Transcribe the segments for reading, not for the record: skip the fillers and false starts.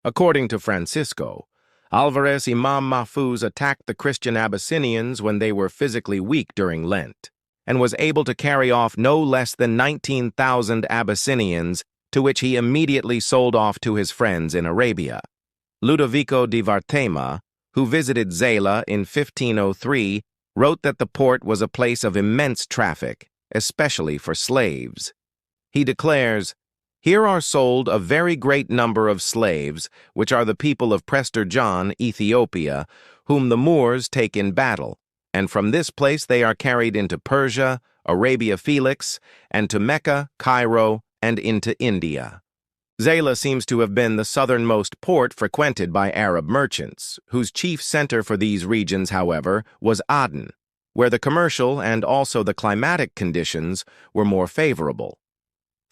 According to Francisco, Alvarez Imam Mahfouz attacked the Christian Abyssinians when they were physically weak during Lent, and was able to carry off no less than 19,000 Abyssinians, to which he immediately sold off to his friends in Arabia. Ludovico di Varthema, who visited Zela in 1503, wrote that the port was a place of immense traffic, especially for slaves. He declares, "Here are sold a very great number of slaves, which are the people of Prester John, Ethiopia, whom the Moors take in battle, and from this place they are carried into Persia, Arabia Felix, and to Mecca, Cairo, and into India." Zela seems to have been the southernmost port frequented by Arab merchants, whose chief center for these regions, however, was Aden, where the commercial and also the climatic conditions were more favorable.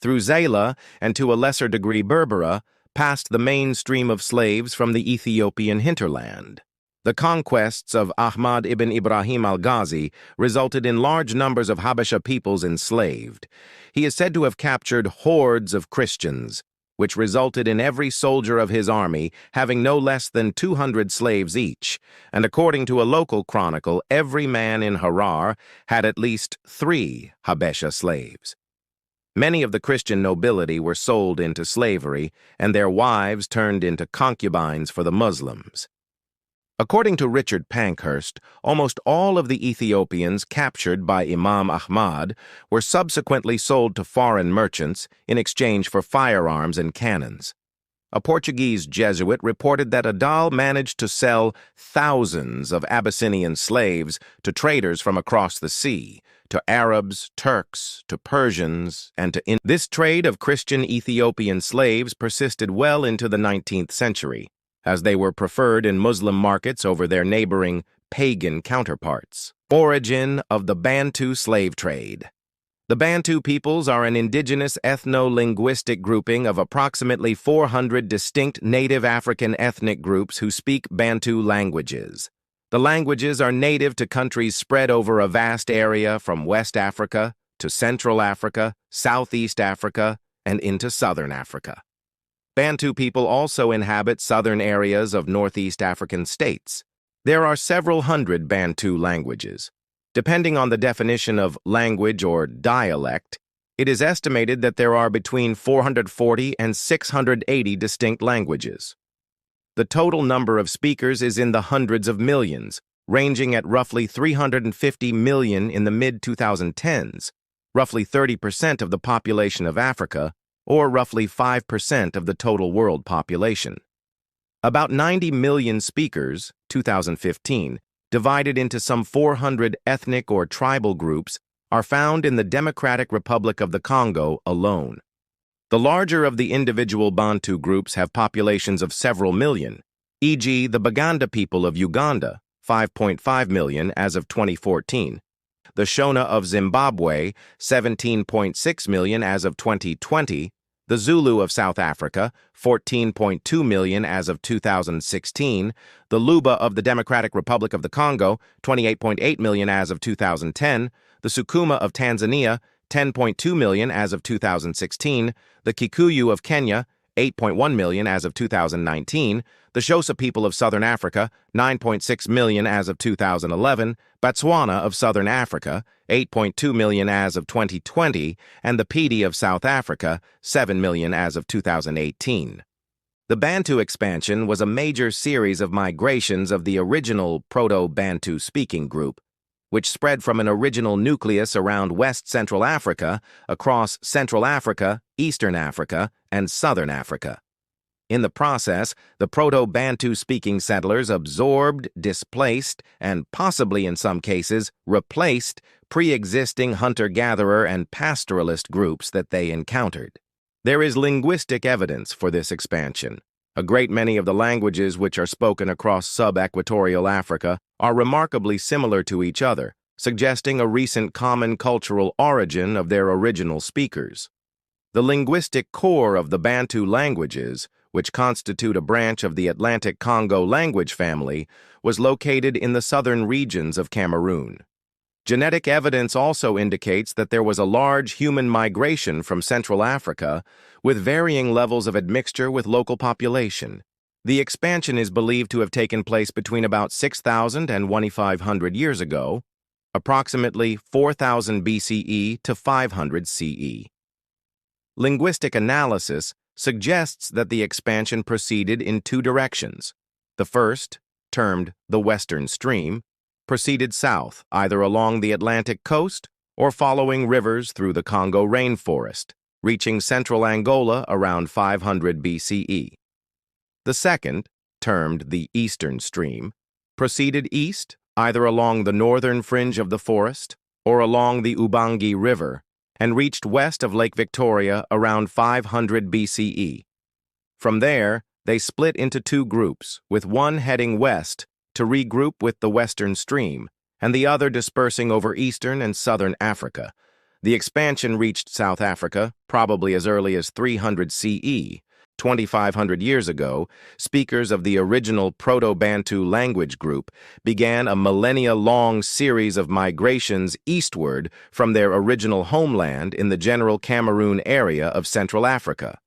Through Zela, and to a lesser degree Berbera, passed the main stream of slaves from the Ethiopian hinterland. The conquests of Ahmad ibn Ibrahim al-Ghazi resulted in large numbers of Habesha peoples enslaved. He is said to have captured hordes of Christians, which resulted in every soldier of his army having no less than 200 slaves each, and according to a local chronicle, every man in Harar had at least 3 Habesha slaves. Many of the Christian nobility were sold into slavery, and their wives turned into concubines for the Muslims. According to Richard Pankhurst, almost all of the Ethiopians captured by Imam Ahmad were subsequently sold to foreign merchants in exchange for firearms and cannons. A Portuguese Jesuit reported that Adal managed to sell thousands of Abyssinian slaves to traders from across the sea, to Arabs, Turks, to Persians, and to Indians. This trade of Christian Ethiopian slaves persisted well into the 19th century, as they were preferred in Muslim markets over their neighboring pagan counterparts. Origin of the Bantu slave trade. The Bantu peoples are an indigenous ethno-linguistic grouping of approximately 400 distinct native African ethnic groups who speak Bantu languages. The languages are native to countries spread over a vast area from West Africa to Central Africa, Southeast Africa, and into Southern Africa. Bantu people also inhabit southern areas of Northeast African states. There are several hundred Bantu languages. Depending on the definition of language or dialect, it is estimated that there are between 440 and 680 distinct languages. The total number of speakers is in the hundreds of millions, ranging at roughly 350 million in the mid-2010s, roughly 30% of the population of Africa, or roughly 5% of the total world population. About 90 million speakers, 2015, divided into some 400 ethnic or tribal groups, are found in the Democratic Republic of the Congo alone. The larger of the individual Bantu groups have populations of several million, e.g. the Baganda people of Uganda, 5.5 million as of 2014, the Shona of Zimbabwe, 17.6 million as of 2020, the Zulu of South Africa, 14.2 million as of 2016, the Luba of the Democratic Republic of the Congo, 28.8 million as of 2010, the Sukuma of Tanzania, 10.2 million as of 2016, the Kikuyu of Kenya, 8.1 million as of 2019, the Xhosa people of Southern Africa, 9.6 million as of 2011, Botswana of Southern Africa, 8.2 million as of 2020, and the Pidi of South Africa, 7 million as of 2018. The Bantu expansion was a major series of migrations of the original Proto-Bantu speaking group, which spread from an original nucleus around West Central Africa across Central Africa, Eastern Africa, and Southern Africa. In the process, the Proto-Bantu speaking settlers absorbed, displaced, and possibly in some cases replaced pre-existing hunter-gatherer and pastoralist groups that they encountered. There is linguistic evidence for this expansion. A great many of the languages which are spoken across sub-equatorial Africa are remarkably similar to each other, suggesting a recent common cultural origin of their original speakers. The linguistic core of the Bantu languages, which constitute a branch of the Atlantic Congo language family, was located in the southern regions of Cameroon. Genetic evidence also indicates that there was a large human migration from Central Africa with varying levels of admixture with local population. The expansion is believed to have taken place between about 6,000 and 2,500 years ago, approximately 4,000 BCE to 500 CE. Linguistic analysis suggests that the expansion proceeded in two directions. The first, termed the Western Stream, proceeded south, either along the Atlantic coast or following rivers through the Congo rainforest, reaching central Angola around 500 BCE. The second, termed the Eastern Stream, proceeded east, either along the northern fringe of the forest or along the Ubangi River, and reached west of Lake Victoria around 500 BCE. From there, they split into two groups, with one heading west to regroup with the Western Stream, and the other dispersing over eastern and southern Africa. The expansion reached South Africa probably as early as 300 CE. 2,500 years ago, speakers of the original Proto-Bantu language group began a millennia-long series of migrations eastward from their original homeland in the general Cameroon area of Central Africa.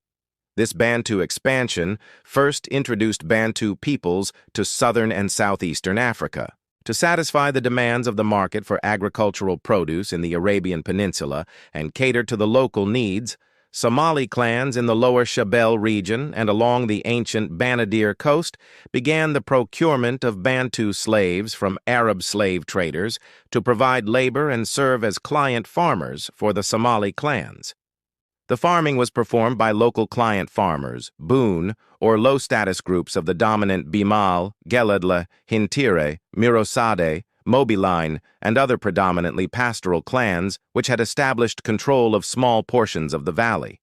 This Bantu expansion first introduced Bantu peoples to southern and southeastern Africa. To satisfy the demands of the market for agricultural produce in the Arabian Peninsula and cater to the local needs, Somali clans in the lower Shabelle region and along the ancient Banadir coast began the procurement of Bantu slaves from Arab slave traders to provide labor and serve as client farmers for the Somali clans. The farming was performed by local client farmers, Boon, or low-status groups of the dominant Bimal, Geledle, Hintire, Mirosade, Mobiline, and other predominantly pastoral clans which had established control of small portions of the valley.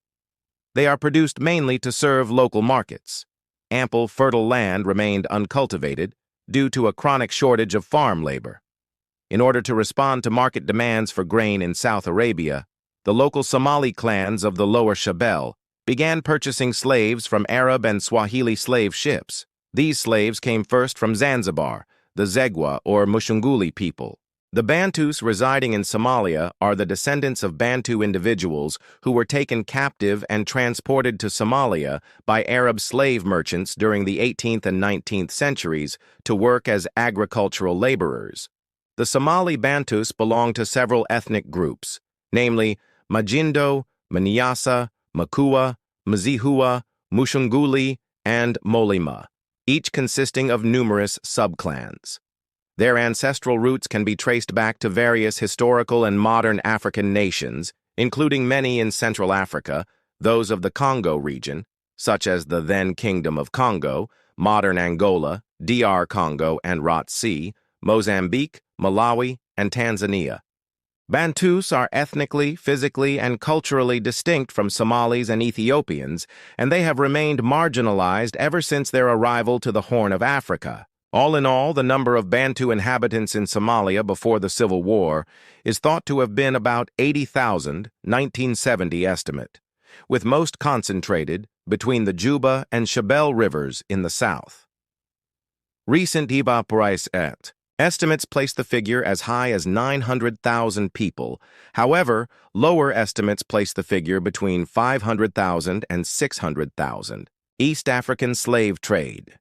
They are produced mainly to serve local markets. Ample fertile land remained uncultivated due to a chronic shortage of farm labor. In order to respond to market demands for grain in South Arabia, the local Somali clans of the lower Shabelle began purchasing slaves from Arab and Swahili slave ships. These slaves came first from Zanzibar, the Zegwa or Mushunguli people. The Bantus residing in Somalia are the descendants of Bantu individuals who were taken captive and transported to Somalia by Arab slave merchants during the 18th and 19th centuries to work as agricultural laborers. The Somali Bantus belong to several ethnic groups, namely Majindo, Manyasa, Makua, Mzihua, Mushunguli, and Molima, each consisting of numerous subclans. Their ancestral roots can be traced back to various historical and modern African nations, including many in Central Africa, those of the Congo region, such as the then Kingdom of Congo, modern Angola, DR Congo and Rotsi, Mozambique, Malawi, and Tanzania. Bantus are ethnically, physically, and culturally distinct from Somalis and Ethiopians, and they have remained marginalized ever since their arrival to the Horn of Africa. All in all, the number of Bantu inhabitants in Somalia before the Civil War is thought to have been about 80,000, 1970 estimate, with most concentrated between the Juba and Shabelle rivers in the south. Recent estimates place the figure as high as 900,000 people. However, lower estimates place the figure between 500,000 and 600,000. East African slave trade.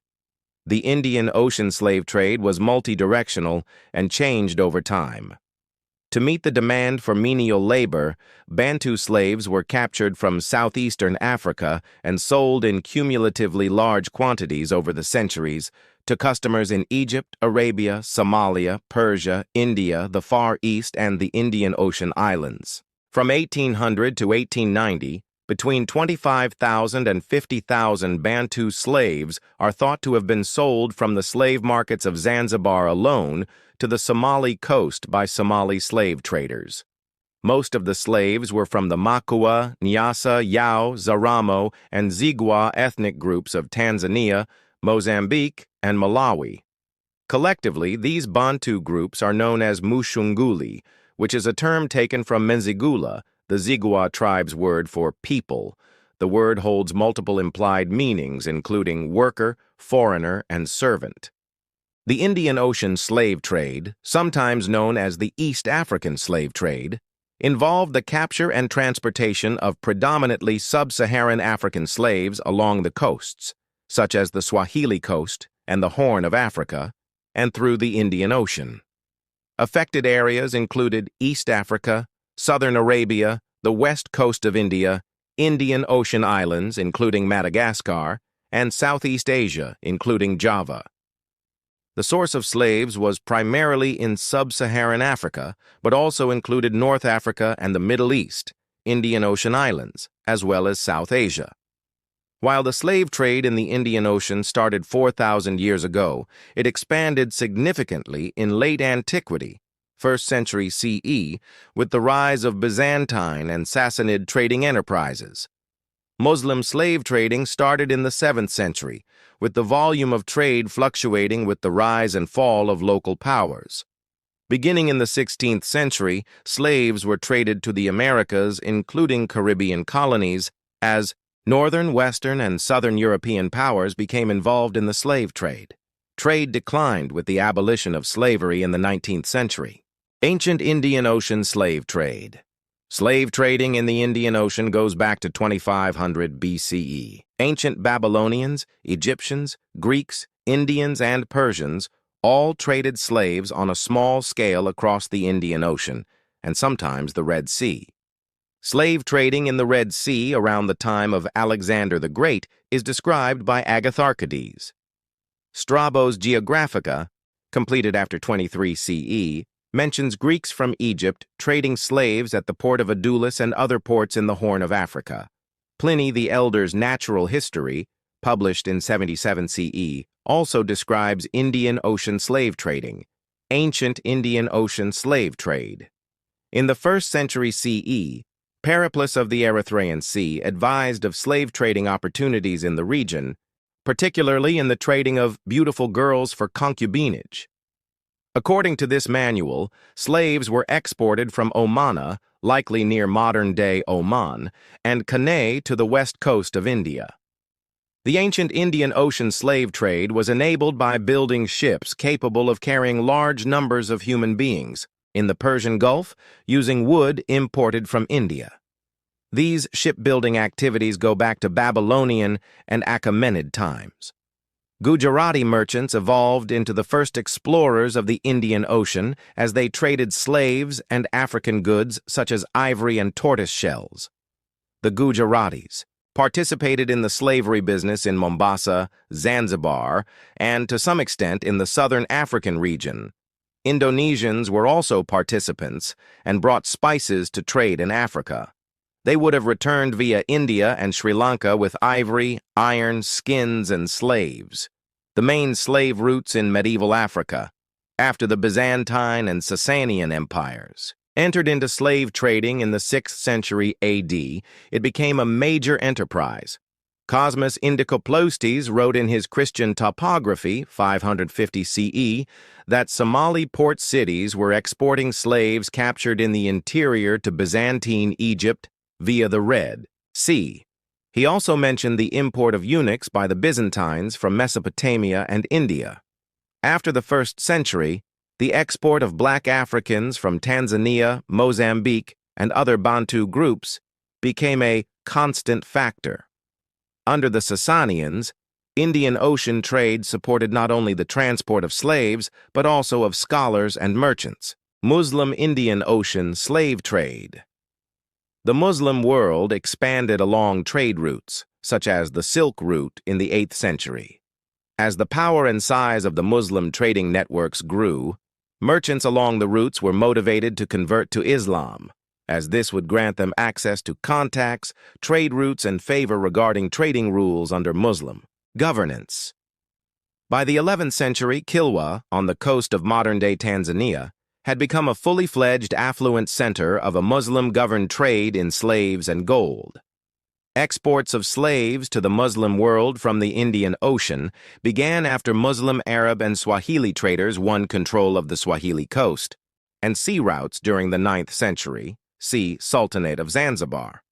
The Indian Ocean slave trade was multi-directional and changed over time. To meet the demand for menial labor, Bantu slaves were captured from southeastern Africa and sold in cumulatively large quantities over the centuries to customers in Egypt, Arabia, Somalia, Persia, India, the Far East, and the Indian Ocean islands. From 1800 to 1890, between 25,000 and 50,000 Bantu slaves are thought to have been sold from the slave markets of Zanzibar alone to the Somali coast by Somali slave traders. Most of the slaves were from the Makua, Nyasa, Yao, Zaramo, and Zigwa ethnic groups of Tanzania, Mozambique, and Malawi. Collectively, these Bantu groups are known as Mushunguli, which is a term taken from Menzigula, the Zigwa tribe's word for people. The word holds multiple implied meanings, including worker, foreigner, and servant. The Indian Ocean slave trade, sometimes known as the East African slave trade, involved the capture and transportation of predominantly sub-Saharan African slaves along the coasts. such as the Swahili Coast and the Horn of Africa, and through the Indian Ocean. Affected areas included East Africa, Southern Arabia, the west coast of India, Indian Ocean islands, including Madagascar, and Southeast Asia, including Java. The source of slaves was primarily in sub-Saharan Africa, but also included North Africa and the Middle East, Indian Ocean islands, as well as South Asia. While the slave trade in the Indian Ocean started 4,000 years ago, it expanded significantly in late antiquity, 1st century CE, with the rise of Byzantine and Sassanid trading enterprises. Muslim slave trading started in the 7th century, with the volume of trade fluctuating with the rise and fall of local powers. Beginning in the 16th century, slaves were traded to the Americas, including Caribbean colonies, as Northern, Western, and Southern European powers became involved in the slave trade. Trade declined with the abolition of slavery in the 19th century. Ancient Indian Ocean slave trade. Slave trading in the Indian Ocean goes back to 2500 BCE. Ancient Babylonians, Egyptians, Greeks, Indians, and Persians all traded slaves on a small scale across the Indian Ocean, and sometimes the Red Sea. Slave trading in the Red Sea around the time of Alexander the Great is described by Agatharchides. Strabo's Geographica, completed after 23 CE, mentions Greeks from Egypt trading slaves at the port of Adulis and other ports in the Horn of Africa. Pliny the Elder's Natural History, published in 77 CE, also describes Indian Ocean slave trading, ancient Indian Ocean slave trade. In the 1st century CE, Periplus of the Erythraean Sea advised of slave trading opportunities in the region, particularly in the trading of beautiful girls for concubinage. According to this manual, slaves were exported from Omana, likely near modern-day Oman, and Canay to the west coast of India. The ancient Indian Ocean slave trade was enabled by building ships capable of carrying large numbers of human beings in the Persian Gulf using wood imported from India. These shipbuilding activities go back to Babylonian and Achaemenid times. Gujarati merchants evolved into the first explorers of the Indian Ocean as they traded slaves and African goods such as ivory and tortoise shells. The Gujaratis participated in the slavery business in Mombasa, Zanzibar, and to some extent in the southern African region. Indonesians were also participants and brought spices to trade in Africa. They would have returned via India and Sri Lanka with ivory, iron, skins, and slaves. The main slave routes in medieval Africa, after the Byzantine and Sasanian empires, entered into slave trading in the 6th century AD, it became a major enterprise. Cosmas Indicopleustes wrote in his Christian topography, 550 CE, that Somali port cities were exporting slaves captured in the interior to Byzantine Egypt via the Red Sea. He also mentioned the import of eunuchs by the Byzantines from Mesopotamia and India. After the 1st century, the export of black Africans from Tanzania, Mozambique, and other Bantu groups became a constant factor. Under the Sasanians, Indian Ocean trade supported not only the transport of slaves, but also of scholars and merchants. Muslim Indian Ocean slave trade. The Muslim world expanded along trade routes, such as the Silk Route in the 8th century. As the power and size of the Muslim trading networks grew, merchants along the routes were motivated to convert to Islam, as this would grant them access to contacts, trade routes, and favor regarding trading rules under Muslim governance. By the 11th century, Kilwa, on the coast of modern-day Tanzania, had become a fully fledged affluent center of a Muslim-governed trade in slaves and gold. Exports of slaves to the Muslim world from the Indian Ocean began after Muslim, Arab, and Swahili traders won control of the Swahili coast, and sea routes during the 9th century, see Sultanate of Zanzibar.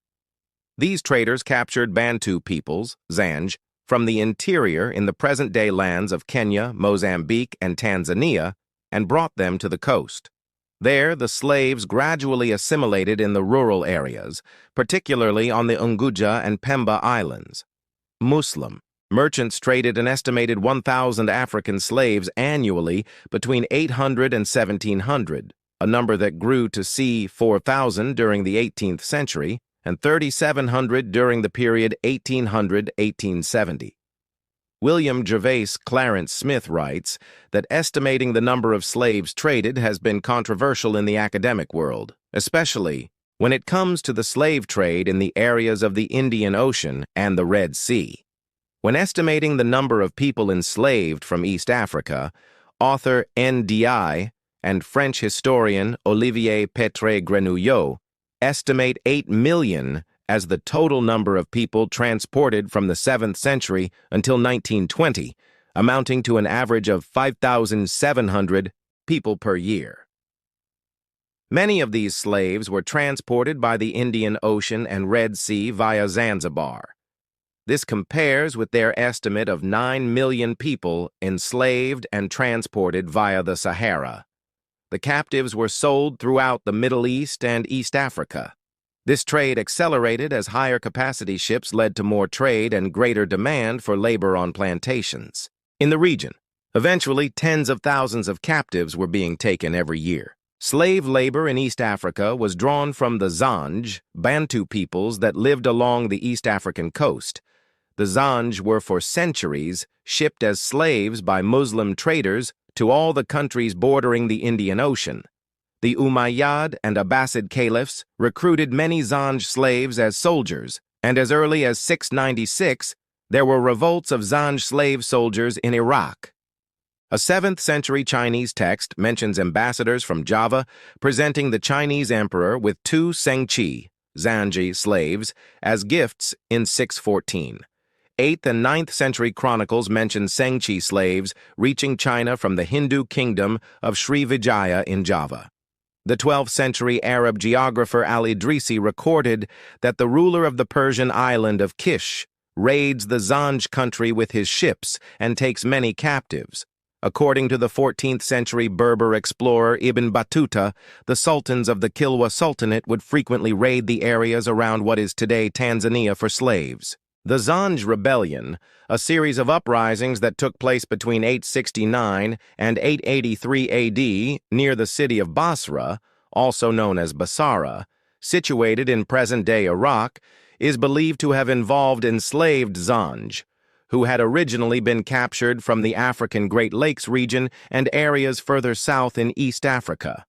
These traders captured Bantu peoples, Zanj, from the interior in the present-day lands of Kenya, Mozambique, and Tanzania, and brought them to the coast. There, the slaves gradually assimilated in the rural areas, particularly on the Unguja and Pemba Islands. Muslim Merchants traded an estimated 1,000 African slaves annually between 800 and 1700, a number that grew to see 4,000 during the 18th century and 3,700 during the period 1800-1870. William Gervais Clarence Smith writes that estimating the number of slaves traded has been controversial in the academic world, especially when it comes to the slave trade in the areas of the Indian Ocean and the Red Sea. When estimating the number of people enslaved from East Africa, author N.D.I. and French historian Olivier Pétré-Grenouillot estimate 8 million as the total number of people transported from the 7th century until 1920, amounting to an average of 5,700 people per year. Many of these slaves were transported by the Indian Ocean and Red Sea via Zanzibar. This compares with their estimate of 9 million people enslaved and transported via the Sahara. The captives were sold throughout the Middle East and East Africa. This trade accelerated as higher capacity ships led to more trade and greater demand for labor on plantations in the region. Eventually, tens of thousands of captives were being taken every year. Slave labor in East Africa was drawn from the Zanj, Bantu peoples that lived along the East African coast. The Zanj were for centuries shipped as slaves by Muslim traders to all the countries bordering the Indian Ocean. The Umayyad and Abbasid caliphs recruited many Zanj slaves as soldiers, and as early as 696, there were revolts of Zanj slave soldiers in Iraq. A 7th century Chinese text mentions ambassadors from Java presenting the Chinese emperor with 2 Sengqi, Zanji slaves, as gifts in 614. 8th and 9th century chronicles mention Sengqi slaves reaching China from the Hindu kingdom of Srivijaya in Java. The 12th century Arab geographer Al-Idrisi recorded that the ruler of the Persian island of Kish raids the Zanj country with his ships and takes many captives. According to the 14th century Berber explorer Ibn Battuta, the sultans of the Kilwa Sultanate would frequently raid the areas around what is today Tanzania for slaves. The Zanj Rebellion, a series of uprisings that took place between 869 and 883 AD near the city of Basra, also known as Basara, situated in present-day Iraq, is believed to have involved enslaved Zanj, who had originally been captured from the African Great Lakes region and areas further south in East Africa.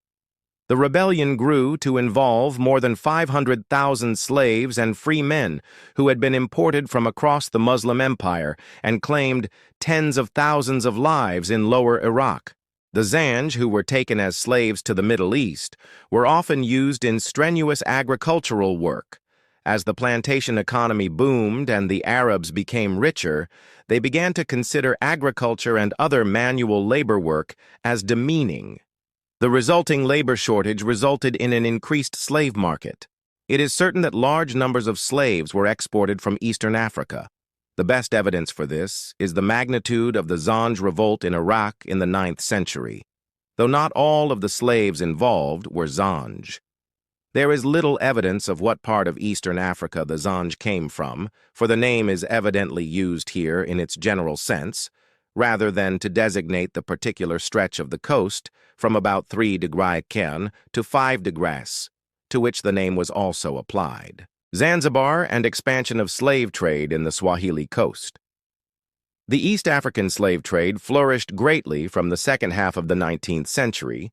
The rebellion grew to involve more than 500,000 slaves and free men who had been imported from across the Muslim Empire and claimed tens of thousands of lives in lower Iraq. The Zanj, who were taken as slaves to the Middle East, were often used in strenuous agricultural work. As the plantation economy boomed and the Arabs became richer, they began to consider agriculture and other manual labor work as demeaning. The resulting labor shortage resulted in an increased slave market. It is certain that large numbers of slaves were exported from Eastern Africa. The best evidence for this is the magnitude of the Zanj revolt in Iraq in the 9th century, though not all of the slaves involved were Zanj. There is little evidence of what part of Eastern Africa the Zanj came from, for the name is evidently used here in its general sense, rather than to designate the particular stretch of the coast from about 3 degrees Cairn to 5 degrees, to which the name was also applied. Zanzibar and expansion of slave trade in the Swahili coast. The East African slave trade flourished greatly from the second half of the 19th century,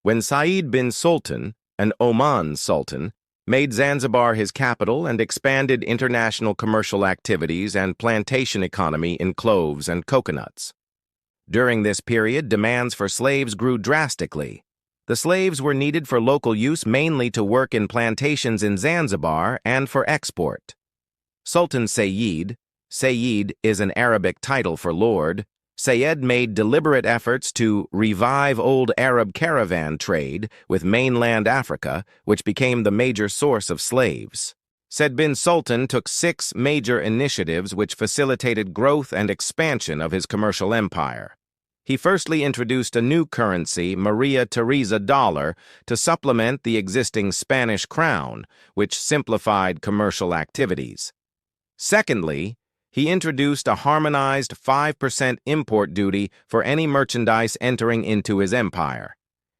when Said bin Sultan, an Oman sultan, made Zanzibar his capital and expanded international commercial activities and plantation economy in cloves and coconuts. During this period, demands for slaves grew drastically. The slaves were needed for local use mainly to work in plantations in Zanzibar and for export. Sultan Sayyid is an Arabic title for lord. Sayyid made deliberate efforts to revive old Arab caravan trade with mainland Africa, which became the major source of slaves. Said bin Sultan took 6 major initiatives which facilitated growth and expansion of his commercial empire. He firstly introduced a new currency, Maria Theresa dollar, to supplement the existing Spanish crown, which simplified commercial activities. Secondly, He introduced a harmonized 5% import duty for any merchandise entering into his empire.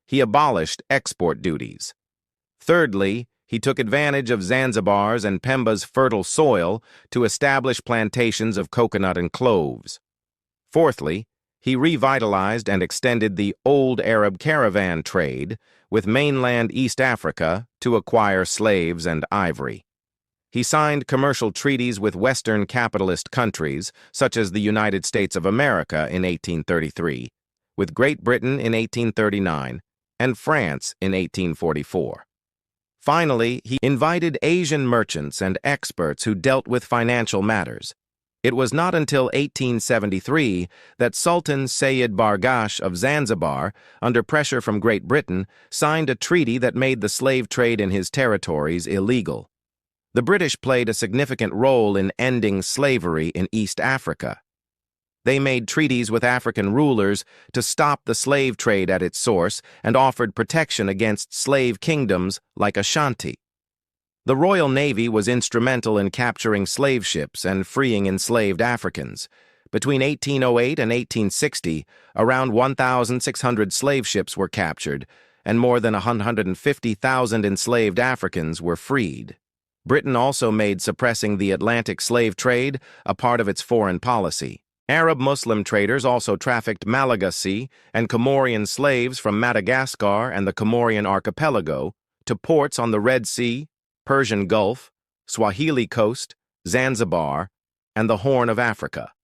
He abolished export duties. Thirdly, he took advantage of Zanzibar's and Pemba's fertile soil to establish plantations of coconut and cloves. Fourthly, he revitalized and extended the old Arab caravan trade with mainland East Africa to acquire slaves and ivory. He signed commercial treaties with Western capitalist countries, such as the United States of America in 1833, with Great Britain in 1839, and France in 1844. Finally, he invited Asian merchants and experts who dealt with financial matters. It was not until 1873 that Sultan Sayyid Bargash of Zanzibar, under pressure from Great Britain, signed a treaty that made the slave trade in his territories illegal. The British played a significant role in ending slavery in East Africa. They made treaties with African rulers to stop the slave trade at its source and offered protection against slave kingdoms like Ashanti. The Royal Navy was instrumental in capturing slave ships and freeing enslaved Africans. Between 1808 and 1860, around 1,600 slave ships were captured, and more than 150,000 enslaved Africans were freed. Britain also made suppressing the Atlantic slave trade a part of its foreign policy. Arab Muslim traders also trafficked Malagasy and Comorian slaves from Madagascar and the Comorian archipelago to ports on the Red Sea, Persian Gulf, Swahili Coast, Zanzibar, and the Horn of Africa.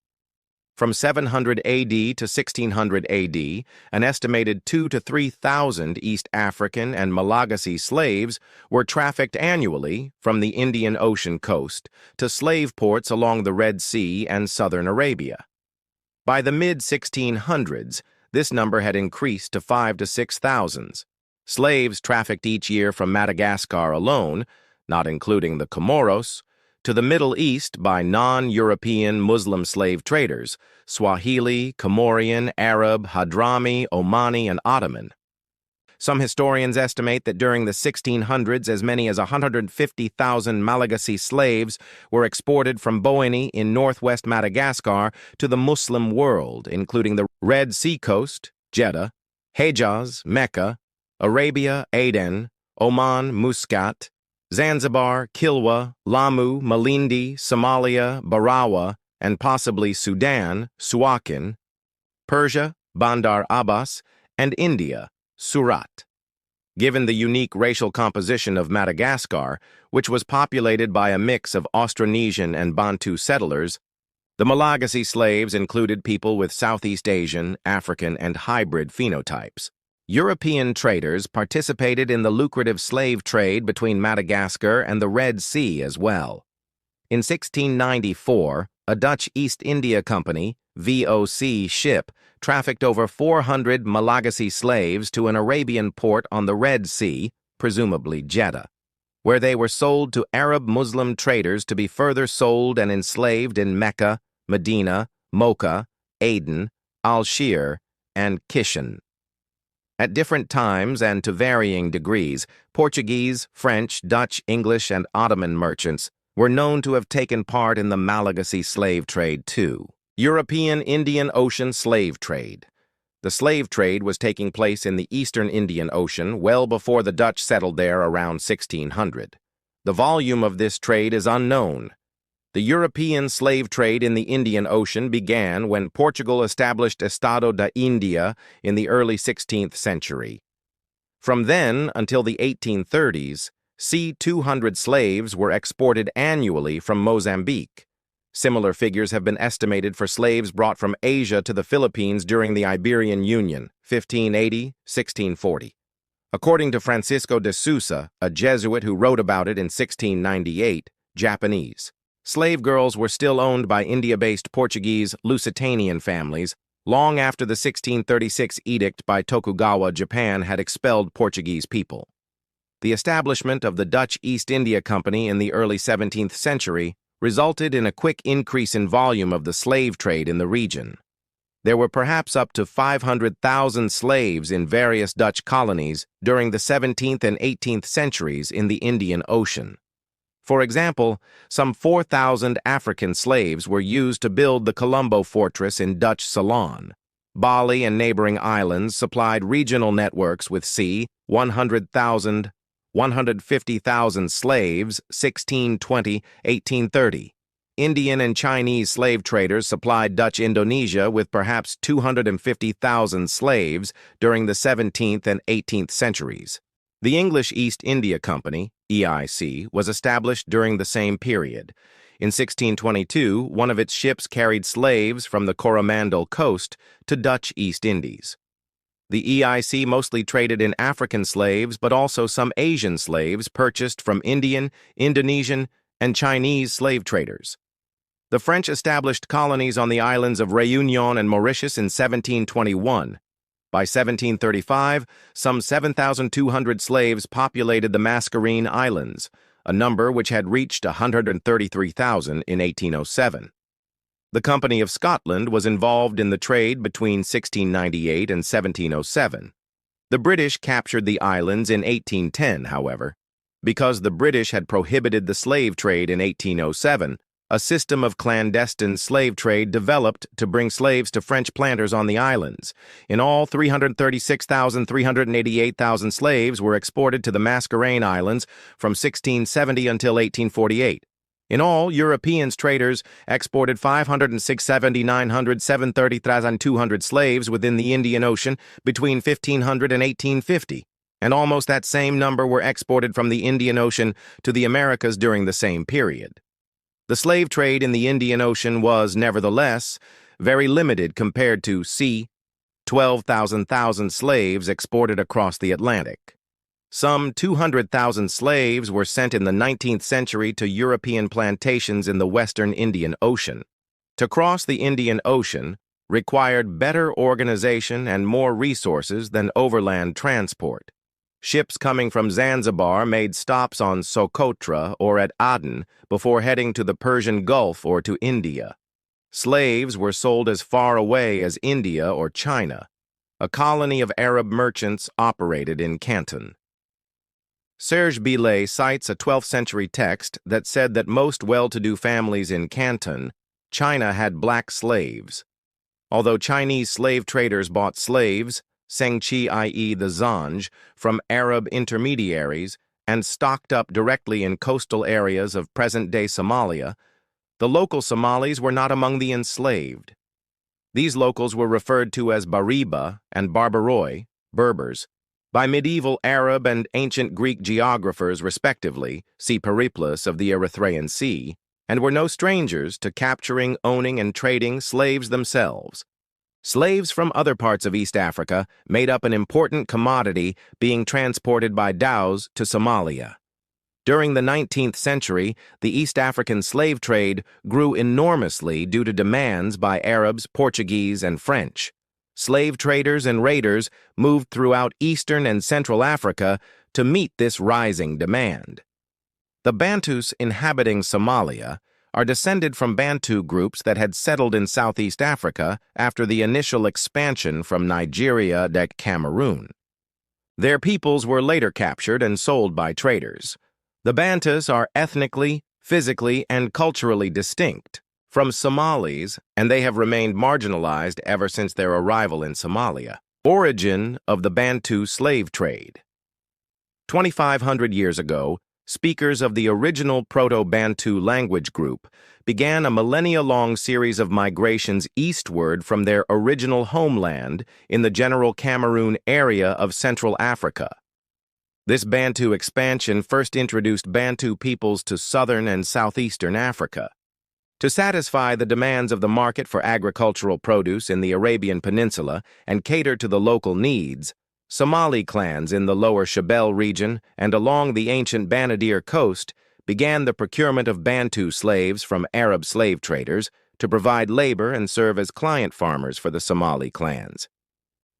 From 700 AD to 1600 AD, an estimated 2,000 to 3,000 East African and Malagasy slaves were trafficked annually from the Indian Ocean coast to slave ports along the Red Sea and southern Arabia. By the mid-1600s, this number had increased to 5,000 to 6,000. Slaves trafficked each year from Madagascar alone, not including the Comoros, to the Middle East by non-European Muslim slave traders, Swahili, Comorian, Arab, Hadrami, Omani, and Ottoman. Some historians estimate that during the 1600s, as many as 150,000 Malagasy slaves were exported from Boini in northwest Madagascar to the Muslim world, including the Red Sea coast, Jeddah, Hejaz, Mecca, Arabia, Aden, Oman, Muscat, Zanzibar, Kilwa, Lamu, Malindi, Somalia, Barawa, and possibly Sudan, Suakin, Persia, Bandar Abbas, and India, Surat. Given the unique racial composition of Madagascar, which was populated by a mix of Austronesian and Bantu settlers, the Malagasy slaves included people with Southeast Asian, African, and hybrid phenotypes. European traders participated in the lucrative slave trade between Madagascar and the Red Sea as well. In 1694, a Dutch East India Company, VOC ship, trafficked over 400 Malagasy slaves to an Arabian port on the Red Sea, presumably Jeddah, where they were sold to Arab Muslim traders to be further sold and enslaved in Mecca, Medina, Mocha, Aden, Al-Shir, and Kishan. At different times and to varying degrees, Portuguese, French, Dutch, English, and Ottoman merchants were known to have taken part in the Malagasy slave trade too. European Indian Ocean slave trade. The slave trade was taking place in the eastern Indian Ocean well before the Dutch settled there around 1600. The volume of this trade is unknown. The European slave trade in the Indian Ocean began when Portugal established Estado da India in the early 16th century. From then until the 1830s, C-200 slaves were exported annually from Mozambique. Similar figures have been estimated for slaves brought from Asia to the Philippines during the Iberian Union, 1580-1640. According to Francisco de Sousa, a Jesuit who wrote about it in 1698, Japanese. Slave girls were still owned by India-based Portuguese Lusitanian families long after the 1636 edict by Tokugawa Japan had expelled Portuguese people. The establishment of the Dutch East India Company in the early 17th century resulted in a quick increase in volume of the slave trade in the region. There were perhaps up to 500,000 slaves in various Dutch colonies during the 17th and 18th centuries in the Indian Ocean. For example, some 4,000 African slaves were used to build the Colombo fortress in Dutch Ceylon. Bali and neighboring islands supplied regional networks with 100,000, 150,000 slaves, 1620, 1830. Indian and Chinese slave traders supplied Dutch Indonesia with perhaps 250,000 slaves during the 17th and 18th centuries. The English East India Company, EIC, was established during the same period. In 1622, one of its ships carried slaves from the Coromandel coast to Dutch East Indies. The EIC mostly traded in African slaves, but also some Asian slaves purchased from Indian, Indonesian, and Chinese slave traders. The French established colonies on the islands of Réunion and Mauritius in 1721. By 1735, some 7,200 slaves populated the Mascarene Islands, a number which had reached 133,000 in 1807. The Company of Scotland was involved in the trade between 1698 and 1707. The British captured the islands in 1810, however. Because the British had prohibited the slave trade in 1807, a system of clandestine slave trade developed to bring slaves to French planters on the islands. In all, 388,000 slaves were exported to the Mascarene Islands from 1670 until 1848. In all, European traders exported 506,730,200 slaves within the Indian Ocean between 1500 and 1850, and almost that same number were exported from the Indian Ocean to the Americas during the same period. The slave trade in the Indian Ocean was, nevertheless, very limited compared to 12,000 slaves exported across the Atlantic. Some 200,000 slaves were sent in the 19th century to European plantations in the western Indian Ocean. To cross the Indian Ocean required better organization and more resources than overland transport. Ships coming from Zanzibar made stops on Socotra or at Aden before heading to the Persian Gulf or to India. Slaves were sold as far away as India or China. A colony of Arab merchants operated in Canton. Serge Billet cites a 12th century text that said that most well-to-do families in Canton, China, had black slaves. Although Chinese slave traders bought slaves, Sengchi, i.e. the Zanj, from Arab intermediaries and stocked up directly in coastal areas of present-day Somalia, the local Somalis were not among the enslaved. These locals were referred to as Bariba and Barbaroi, Berbers, by medieval Arab and ancient Greek geographers respectively, see Periplus of the Erythraean Sea, and were no strangers to capturing, owning, and trading slaves themselves. Slaves from other parts of East Africa made up an important commodity being transported by dhows to Somalia. During the 19th century, the East African slave trade grew enormously due to demands by Arabs, Portuguese, and French. Slave traders and raiders moved throughout Eastern and Central Africa to meet this rising demand. The Bantus inhabiting Somalia are descended from Bantu groups that had settled in Southeast Africa after the initial expansion from Nigeria to Cameroon. Their peoples were later captured and sold by traders. The Bantus are ethnically, physically, and culturally distinct from Somalis, and they have remained marginalized ever since their arrival in Somalia. Origin of the Bantu slave trade. 2,500 years ago, speakers of the original Proto-Bantu language group began a millennia-long series of migrations eastward from their original homeland in the general Cameroon area of Central Africa. This Bantu expansion first introduced Bantu peoples to southern and southeastern Africa. To satisfy the demands of the market for agricultural produce in the Arabian Peninsula and cater to the local needs, Somali clans in the lower Shabelle region and along the ancient Banadir coast began the procurement of Bantu slaves from Arab slave traders to provide labor and serve as client farmers for the Somali clans.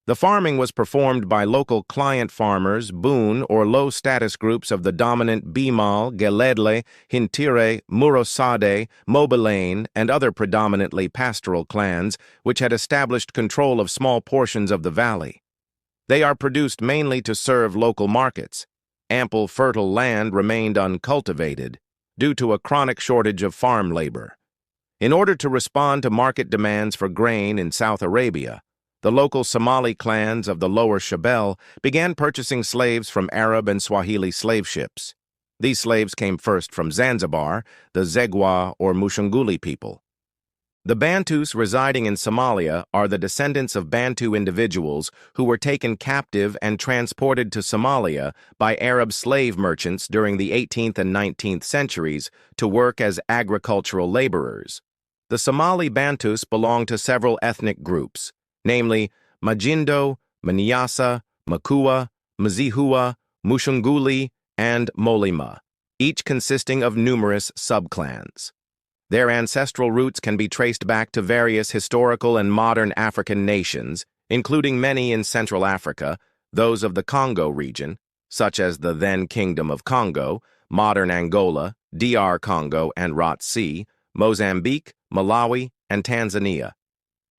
The farming was performed by local client farmers, boon, or low-status groups of the dominant Bimal, Geledle, Hintire, Murosade, Mobilane, and other predominantly pastoral clans which had established control of small portions of the valley. They are produced mainly to serve local markets. Ample fertile land remained uncultivated. due to a chronic shortage of farm labor. In order to respond to market demands for grain in South Arabia, the local Somali clans of the Lower Shabelle began purchasing slaves from Arab and Swahili slave ships. These slaves came first from Zanzibar, the Zegwa or Mushunguli people. The Bantus residing in Somalia are the descendants of Bantu individuals who were taken captive and transported to Somalia by Arab slave merchants during the 18th and 19th centuries to work as agricultural laborers. The Somali Bantus belong to several ethnic groups, namely Majindo, Manyasa, Makua, Mzihua, Mushunguli, and Molima, each consisting of numerous subclans. Their ancestral roots can be traced back to various historical and modern African nations, including many in Central Africa, those of the Congo region, such as the then Kingdom of Congo, modern Angola, DR Congo and Rots-Sea, Mozambique, Malawi, and Tanzania.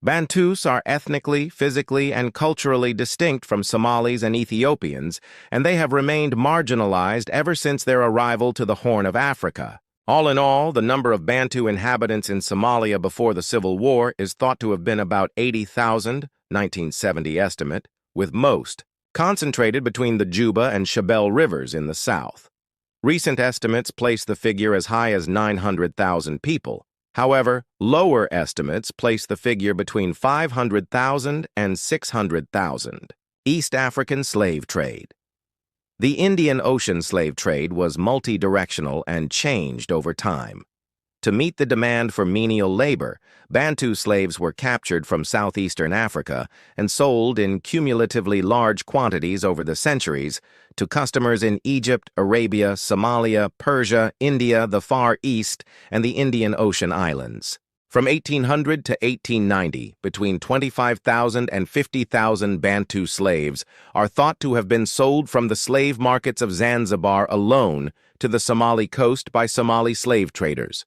Bantus are ethnically, physically, and culturally distinct from Somalis and Ethiopians, and they have remained marginalized ever since their arrival to the Horn of Africa. All in all, the number of Bantu inhabitants in Somalia before the Civil War is thought to have been about 80,000, 1970 estimate, with most concentrated between the Juba and Shabelle rivers in the south. Recent estimates place the figure as high as 900,000 people. However, lower estimates place the figure between 500,000 and 600,000. East African slave trade. The Indian Ocean slave trade was multi-directional and changed over time. To meet the demand for menial labor, Bantu slaves were captured from southeastern Africa and sold in cumulatively large quantities over the centuries to customers in Egypt, Arabia, Somalia, Persia, India, the Far East, and the Indian Ocean islands. From 1800 to 1890, between 25,000 and 50,000 Bantu slaves are thought to have been sold from the slave markets of Zanzibar alone to the Somali coast by Somali slave traders.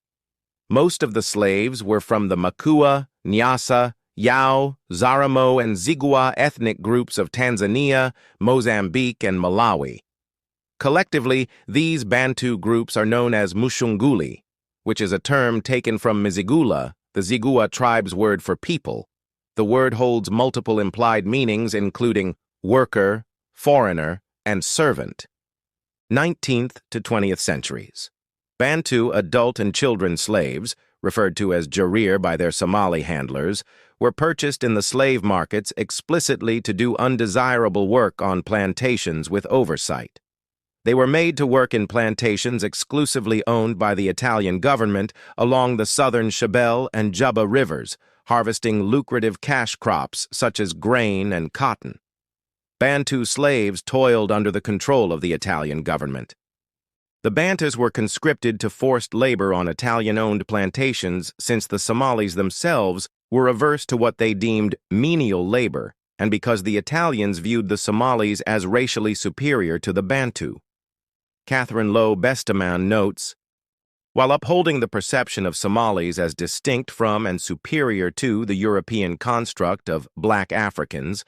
Most of the slaves were from the Makua, Nyasa, Yao, Zaramo, and Zigua ethnic groups of Tanzania, Mozambique, and Malawi. Collectively, these Bantu groups are known as Mushunguli, which is a term taken from Mzigula, the Zigua tribe's word for people. The word holds multiple implied meanings, including worker, foreigner, and servant. 19th to 20th centuries. Bantu adult and children slaves, referred to as Jarir by their Somali handlers, were purchased in the slave markets explicitly to do undesirable work on plantations with oversight. They were made to work in plantations exclusively owned by the Italian government along the southern Shabelle and Juba rivers, harvesting lucrative cash crops such as grain and cotton. Bantu slaves toiled under the control of the Italian government. The Bantus were conscripted to forced labor on Italian-owned plantations since the Somalis themselves were averse to what they deemed menial labor, and because the Italians viewed the Somalis as racially superior to the Bantu. Catherine Lowe Bestaman notes, while upholding the perception of Somalis as distinct from and superior to the European construct of black Africans,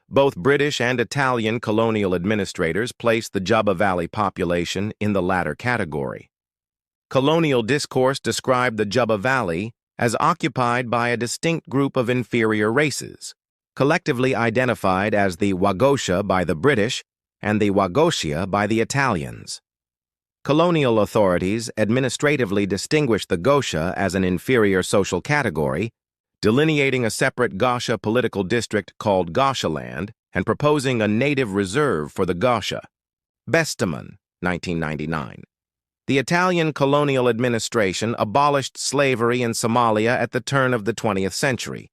both British and Italian colonial administrators placed the Juba Valley population in the latter category. Colonial discourse described the Juba Valley as occupied by a distinct group of inferior races, collectively identified as the Wagosha by the British and the Wagoshia by the Italians. Colonial authorities administratively distinguished the Gosha as an inferior social category, delineating a separate Gosha political district called Goshaland and proposing a native reserve for the Gosha. Bestaman, 1999. The Italian colonial administration abolished slavery in Somalia at the turn of the 20th century.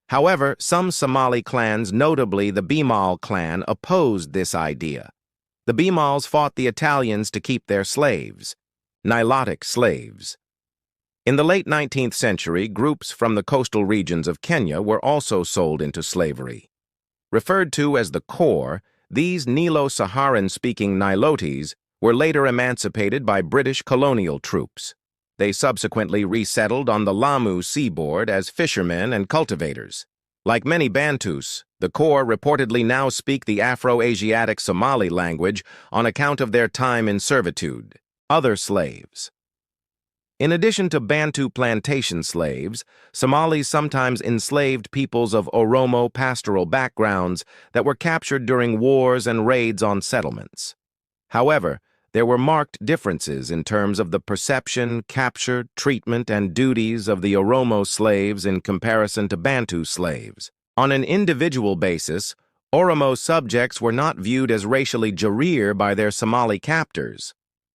However, some Somali clans, notably the Bimal clan, opposed this idea. The Bimals fought the Italians to keep their slaves, Nilotic slaves. In the late 19th century, groups from the coastal regions of Kenya were also sold into slavery. Referred to as the Core, these Nilo-Saharan-speaking Nilotes were later emancipated by British colonial troops. They subsequently resettled on the Lamu seaboard as fishermen and cultivators. Like many Bantus, the Core reportedly now speak the Afro-Asiatic Somali language on account of their time in servitude. Other slaves. In addition to Bantu plantation slaves, Somalis sometimes enslaved peoples of Oromo pastoral backgrounds that were captured during wars and raids on settlements. However, there were marked differences in terms of the perception, capture, treatment, and duties of the Oromo slaves in comparison to Bantu slaves. On an individual basis, Oromo subjects were not viewed as racially Jarir by their Somali captors.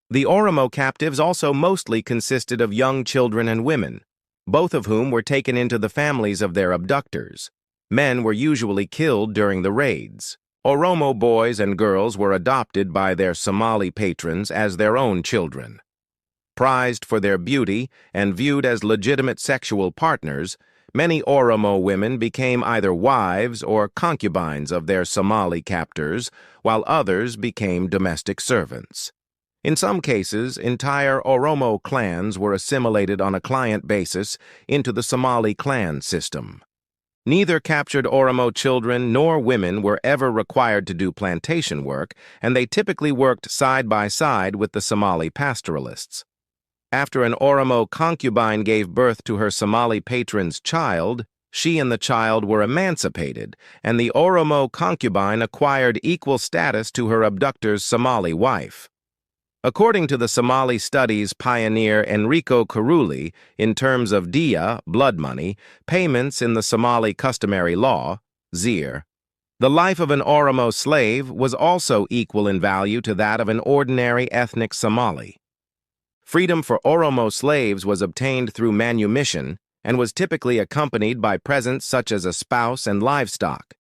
The Oromo captives also mostly consisted of young children and women, both of whom were taken into the families of their abductors. Men were usually killed during the raids. Oromo boys and girls were adopted by their Somali patrons as their own children. Prized for their beauty and viewed as legitimate sexual partners, many Oromo women became either wives or concubines of their Somali captors, while others became domestic servants. In some cases, entire Oromo clans were assimilated on a client basis into the Somali clan system. Neither captured Oromo children nor women were ever required to do plantation work, and they typically worked side by side with the Somali pastoralists. After an Oromo concubine gave birth to her Somali patron's child, she and the child were emancipated, and the Oromo concubine acquired equal status to her abductor's Somali wife. According to the Somali studies pioneer Enrico Carulli, in terms of diya, blood money, payments in the Somali customary law, zir, the life of an Oromo slave was also equal in value to that of an ordinary ethnic Somali. Freedom for Oromo slaves was obtained through manumission and was typically accompanied by presents such as a spouse and livestock.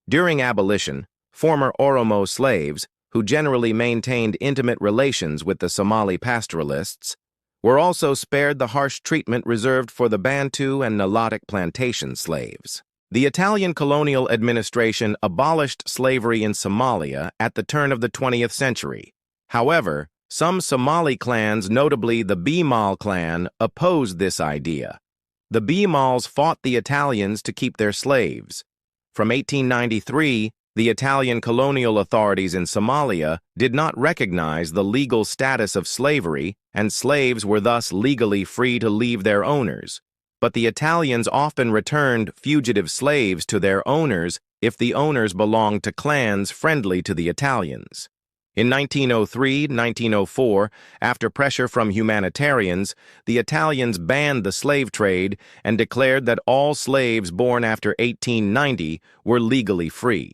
During abolition, former Oromo slaves, who generally maintained intimate relations with the Somali pastoralists, were also spared the harsh treatment reserved for the Bantu and Nilotic plantation slaves. The Italian colonial administration abolished slavery in Somalia at the turn of the 20th century. However, some Somali clans, notably the Bimal clan, opposed this idea. The Bimals fought the Italians to keep their slaves. From 1893, the Italian colonial authorities in Somalia did not recognize the legal status of slavery, and slaves were thus legally free to leave their owners. But the Italians often returned fugitive slaves to their owners if the owners belonged to clans friendly to the Italians. In 1903-1904, after pressure from humanitarians, the Italians banned the slave trade and declared that all slaves born after 1890 were legally free.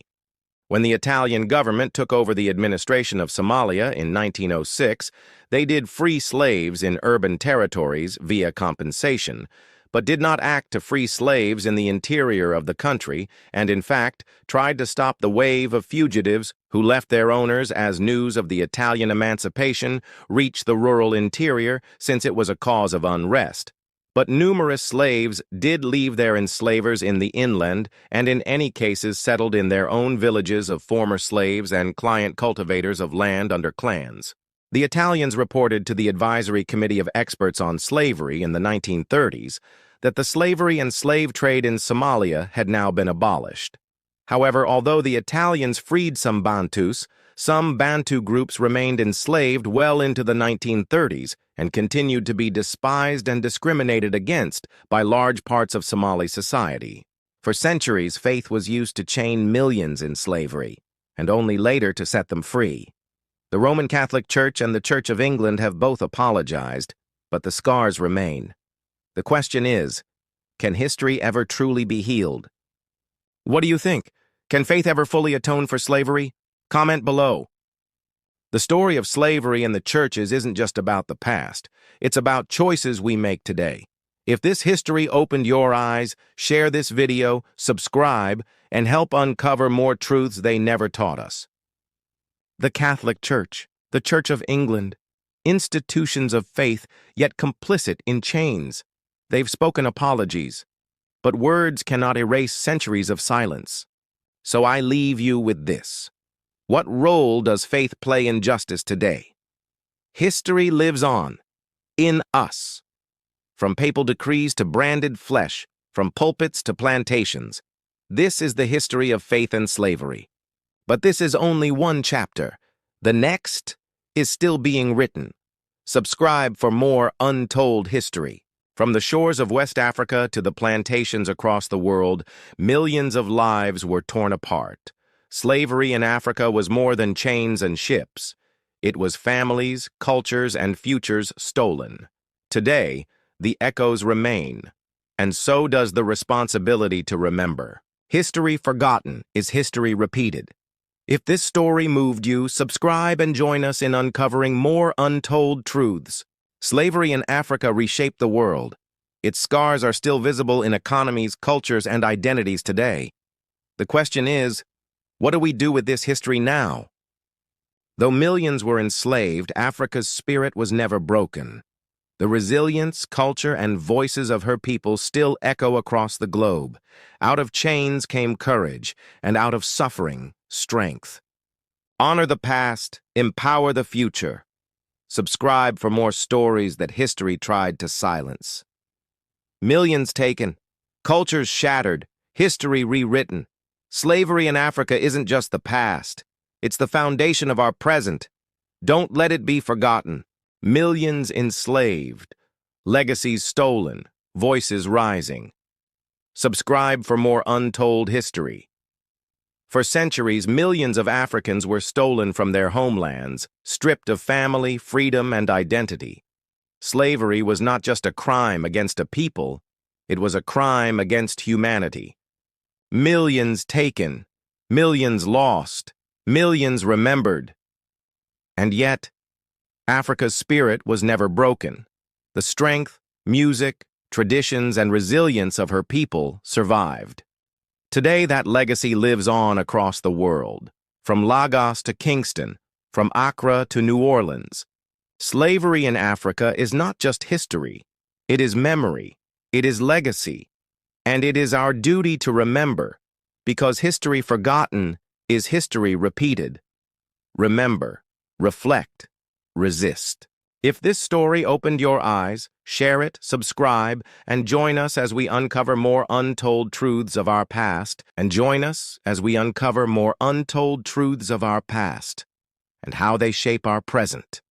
When the Italian government took over the administration of Somalia in 1906, they did free slaves in urban territories via compensation, but did not act to free slaves in the interior of the country, and in fact tried to stop the wave of fugitives who left their owners as news of the Italian emancipation reached the rural interior, since it was a cause of unrest. But numerous slaves did leave their enslavers in the inland and in any cases settled in their own villages of former slaves and client cultivators of land under clans. The Italians reported to the Advisory Committee of Experts on Slavery in the 1930s that the slavery and slave trade in Somalia had now been abolished. However, although the Italians freed some Bantus, some Bantu groups remained enslaved well into the 1930s and continued to be despised and discriminated against by large parts of Somali society. For centuries, faith was used to chain millions in slavery, and only later to set them free. The Roman Catholic Church and the Church of England have both apologized, but the scars remain. The question is, can history ever truly be healed? What do you think? Can faith ever fully atone for slavery? Comment below. The story of slavery in the churches isn't just about the past. It's about choices we make today. If this history opened your eyes, share this video, subscribe, and help uncover more truths they never taught us. The Catholic Church, the Church of England, institutions of faith, yet complicit in chains. They've spoken apologies, but words cannot erase centuries of silence. So I leave you with this. What role does faith play in justice today? History lives on, in us. From papal decrees to branded flesh, from pulpits to plantations, this is the history of faith and slavery. But this is only one chapter. The next is still being written. Subscribe for more untold history. From the shores of West Africa to the plantations across the world, millions of lives were torn apart. Slavery in Africa was more than chains and ships. It was families, cultures, and futures stolen. Today, the echoes remain, and so does the responsibility to remember. History forgotten is history repeated. If this story moved you, subscribe and join us in uncovering more untold truths. Slavery in Africa reshaped the world. Its scars are still visible in economies, cultures, and identities today. The question is, what do we do with this history now? Though millions were enslaved, Africa's spirit was never broken. The resilience, culture, and voices of her people still echo across the globe. Out of chains came courage, and out of suffering, strength. Honor the past, empower the future. Subscribe for more stories that history tried to silence. Millions taken, cultures shattered, history rewritten. Slavery in Africa isn't just the past. It's the foundation of our present. Don't let it be forgotten. Millions enslaved, legacies stolen, voices rising. Subscribe for more untold history. For centuries, millions of Africans were stolen from their homelands, stripped of family, freedom, and identity. Slavery was not just a crime against a people, it was a crime against humanity. Millions taken, millions lost, millions remembered. And yet, Africa's spirit was never broken. The strength, music, traditions, and resilience of her people survived. Today, that legacy lives on across the world, from Lagos to Kingston, from Accra to New Orleans. Slavery in Africa is not just history. It is memory, it is legacy, and it is our duty to remember, because history forgotten is history repeated. Remember, reflect, resist. If this story opened your eyes, share it, subscribe, and join us as we uncover more untold truths of our past, and how they shape our present.